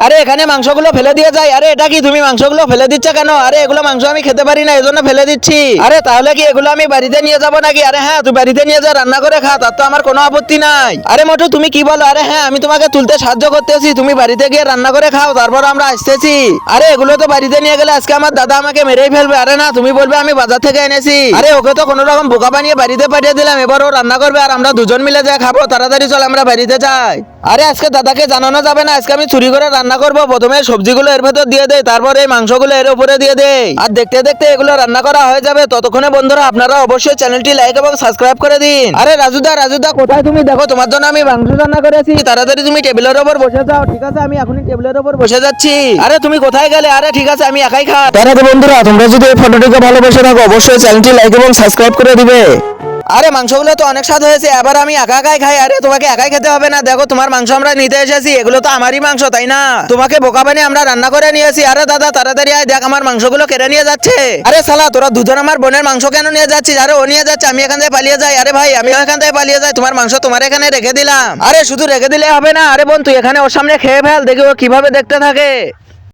আরে এখানে মাংসগুলো ফেলে দিয়ে যাই। আরে এটা কি তুমি মাংসগুলো ফেলে দিচ্ছ কেন? আরে এগুলো মাংস আমি খেতে পারি না, এজন্য ফেলে দিচ্ছি। আরে তাহলে কি এগুলো আমি বাড়িতে নিয়ে যাবো নাকি? আরে হ্যাঁ, তুই বাড়িতে নিয়ে যা, রান্না করে খা, তার তো আমার কোনো আপত্তি নাই। আরে মোটু তুমি কি বলো? আরে হ্যাঁ, আমি তোমাকে তুলতে সাহায্য করতেছি, তুমি বাড়িতে গিয়ে রান্না করে খাও, তারপর আমরা আসতেছি। আরে এগুলো তো বাড়িতে নিয়ে গেলে আজকে আমার দাদা আমাকে মেরেই ফেলবে। আরে না, তুমি বলবে আমি বাজার থেকে এনেছি। আরে ওকে তো কোনো রকম বোকা বানিয়ে বাড়িতে পাঠিয়ে দিলাম, এবার ও রান্না করবে আর আমরা দুজন মিলে যা খাবো। তাড়াতাড়ি চল আমরা বাড়িতে যাই। আরে আজকে দাদাকে জানানো যাবে না, আজকে আমি চুরি করে রান্না করবো। প্রথমে সবজিগুলো এর ভেতর দিয়ে দেই, তারপর এই মাংসগুলো এর উপরে দিয়ে দেই, আর দেখতে দেখতে এগুলো রান্না করা হয়ে যাবে। ততক্ষণে বন্ধুরা আপনারা অবশ্যই চ্যানেলটি লাইক এবং সাবস্ক্রাইব করে দিন। আরে রাজুদা কোথায় তুমি? দেখো তোমার জন্য আমি মাংস রান্না করেছি, তাড়াতাড়ি তুমি টেবিলের উপর বসে যাও। ঠিক আছে, আমি এখনই টেবিলের উপর বসে যাচ্ছি। আরে তুমি কোথায় গেলে? আরে ঠিক আছে, আমি একাই খা। তার আগে বন্ধুরা তোমরা যদি এই ফটোটিকে ভালোবেসে থাকো অবশ্যই চ্যানেলটি লাইক এবং সাবস্ক্রাইব করে দিবে। আরে মাংসগুলো তো অনেক স্বাদ হয়েছে, এবার আমি একাই খাই। আরে তোমাকে একাই খেতে হবে না, দেখো তোমার মাংস আমরা নিতে এসেছি, এগুলো তো আমারই মাংস তাই না? তোমাকে বোকা বানিয়ে আমরা রান্না করে নিয়েছি। আরে দাদা তাড়াতাড়ি আয়, দেখ আমার মাংসগুলো কেড়ে নিয়ে যাচ্ছে। আরে শালা তোরা দুজন আমার বোনের মাংস কেন নিয়ে যাচ্ছিস? আরে ও নিয়ে যাচ্ছে, আমি এখান থেকে পালিয়ে যাই। আরে ভাই আমি এখান থেকে পালিয়ে যাই, তোমার মাংস তোমার এখানে রেখে দিলাম। আরে শুধু রেখে দিলে হবে না, আরে বোন তুই এখানে ওর সামনে খেয়ে ফেল, দেখি ও কিভাবে দেখতে থাকে।